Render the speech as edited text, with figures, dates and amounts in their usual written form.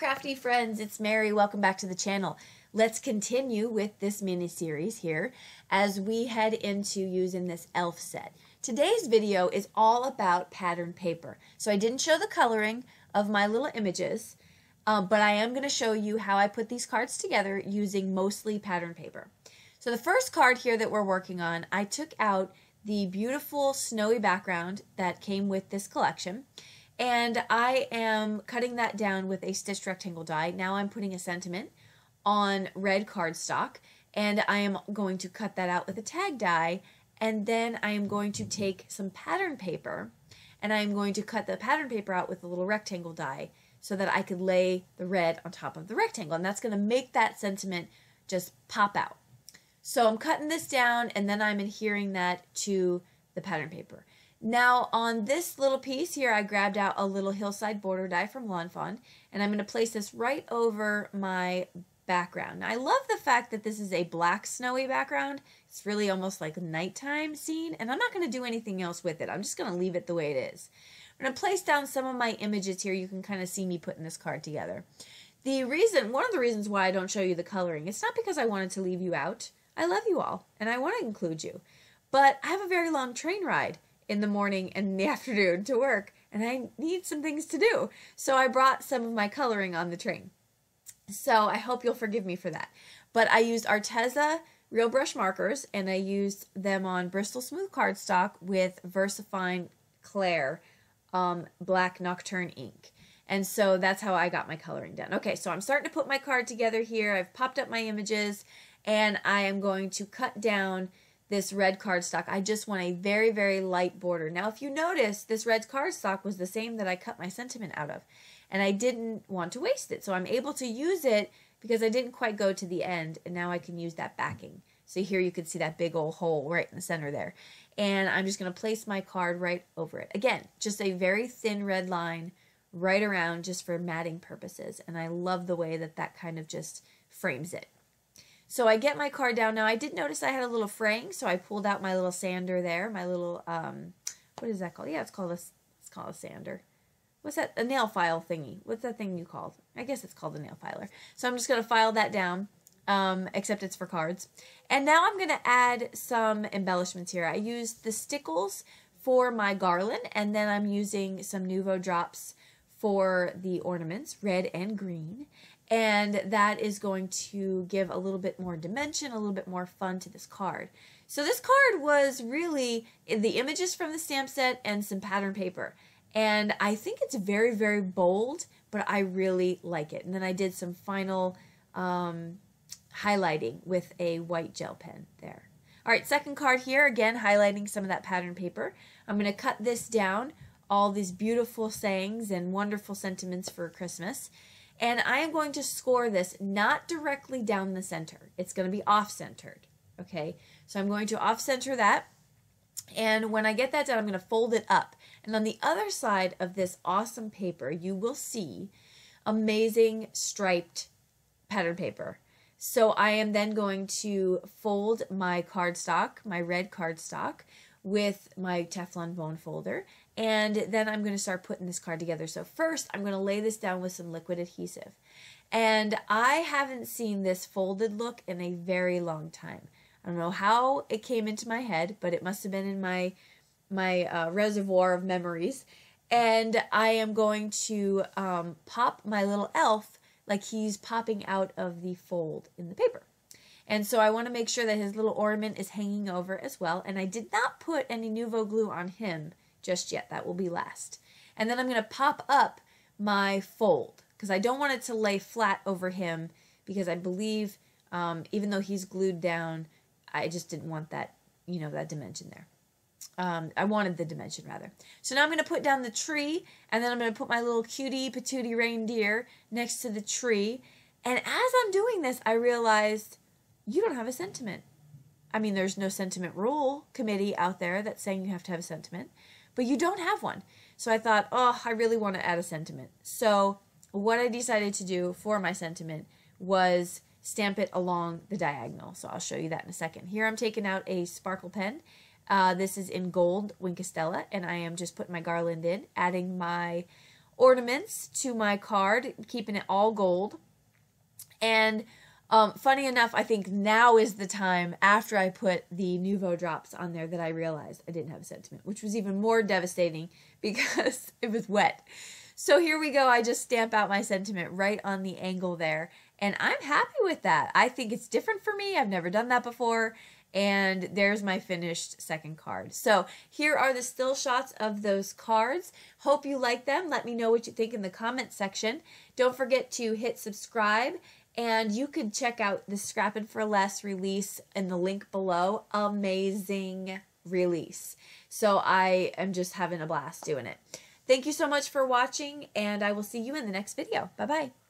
crafty friends, it's Mary. Welcome back to the channel. Let's continue with this mini series here as we head into using this elf set. Today's video is all about pattern paper. So I didn't show the coloring of my little images, but I am going to show you how I put these cards together using mostly pattern paper. So the first card here that we're working on, I took out the beautiful snowy background that came with this collection. And I am cutting that down with a stitched rectangle die. Now I'm putting a sentiment on red cardstock, and I am going to cut that out with a tag die, and then I am going to take some pattern paper, and I am going to cut the pattern paper out with a little rectangle die so that I could lay the red on top of the rectangle, and that's going to make that sentiment just pop out. So I'm cutting this down, and then I'm adhering that to the pattern paper. Now on this little piece here, I grabbed out a little hillside border die from Lawn Fawn, and I'm going to place this right over my background. Now, I love the fact that this is a black snowy background. It's really almost like a nighttime scene, and I'm not going to do anything else with it. I'm just going to leave it the way it is. I'm going to place down some of my images here. You can kind of see me putting this card together. One of the reasons why I don't show you the coloring, it's not because I wanted to leave you out. I love you all, and I want to include you. But I have a very long train ride in the morning and in the afternoon to work, and I need some things to do. So I brought some of my coloring on the train. So I hope you'll forgive me for that. But I used Arteza real brush markers, and I used them on Bristol Smooth cardstock with VersaFine Claire black Nocturne ink. And so that's how I got my coloring done. Okay, so I'm starting to put my card together here. I've popped up my images, and I am going to cut down this red cardstock. I just want a very, very light border. Now, if you notice, this red cardstock was the same that I cut my sentiment out of, and I didn't want to waste it. So I'm able to use it because I didn't quite go to the end, and now I can use that backing. So here you can see that big old hole right in the center there. And I'm just going to place my card right over it. Again, just a very thin red line right around just for matting purposes. And I love the way that that kind of just frames it. So I get my card down. Now I did notice I had a little fraying, so I pulled out my little sander there, my little, what is that called? Yeah, it's called a sander. What's that? A nail file thingy. What's that thing you called? I guess it's called a nail filer. So I'm just going to file that down, except it's for cards. And now I'm going to add some embellishments here. I used the stickles for my garland, and then I'm using some Nuvo drops for the ornaments, red and green. And that is going to give a little bit more dimension, a little bit more fun to this card. So this card was really the images from the stamp set and some pattern paper. And I think it's very, very bold, but I really like it. And then I did some final highlighting with a white gel pen there. All right, second card here, again, highlighting some of that pattern paper. I'm going to cut this down, all these beautiful sayings and wonderful sentiments for Christmas. And I am going to score this not directly down the center. It's going to be off-centered, okay? So I'm going to off-center that. And when I get that done, I'm going to fold it up. And on the other side of this awesome paper, you will see amazing striped pattern paper. So I am then going to fold my cardstock, my red cardstock, with my Teflon bone folder, and then I'm going to start putting this card together. So first, I'm going to lay this down with some liquid adhesive. And I haven't seen this folded look in a very long time. I don't know how it came into my head, but it must have been in my reservoir of memories. And I am going to pop my little elf like he's popping out of the fold in the paper. And so I want to make sure that his little ornament is hanging over as well. And I did not put any Nuvo glue on him just yet. That will be last. And then I'm going to pop up my fold because I don't want it to lay flat over him because I believe even though he's glued down, I just didn't want that, you know, that dimension there. I wanted the dimension rather. So now I'm going to put down the tree, and then I'm going to put my little cutie patootie reindeer next to the tree. And as I'm doing this, I realized you don't have a sentiment. I mean, there's no sentiment rule committee out there that's saying you have to have a sentiment, but you don't have one. So I thought, oh, I really want to add a sentiment. So what I decided to do for my sentiment was stamp it along the diagonal. So I'll show you that in a second. Here I'm taking out a sparkle pen. This is in gold Winkostella, and I am just putting my garland in, adding my ornaments to my card, keeping it all gold. And funny enough, I think now is the time after I put the Nuvo drops on there that I realized I didn't have a sentiment, which was even more devastating because it was wet. So here we go. I just stamp out my sentiment right on the angle there. And I'm happy with that. I think it's different for me. I've never done that before. And there's my finished second card. So here are the still shots of those cards. Hope you like them. Let me know what you think in the comment section. Don't forget to hit subscribe. And you could check out the Scrappin' for Less release in the link below. Amazing release. So I am just having a blast doing it. Thank you so much for watching, and I will see you in the next video. Bye-bye.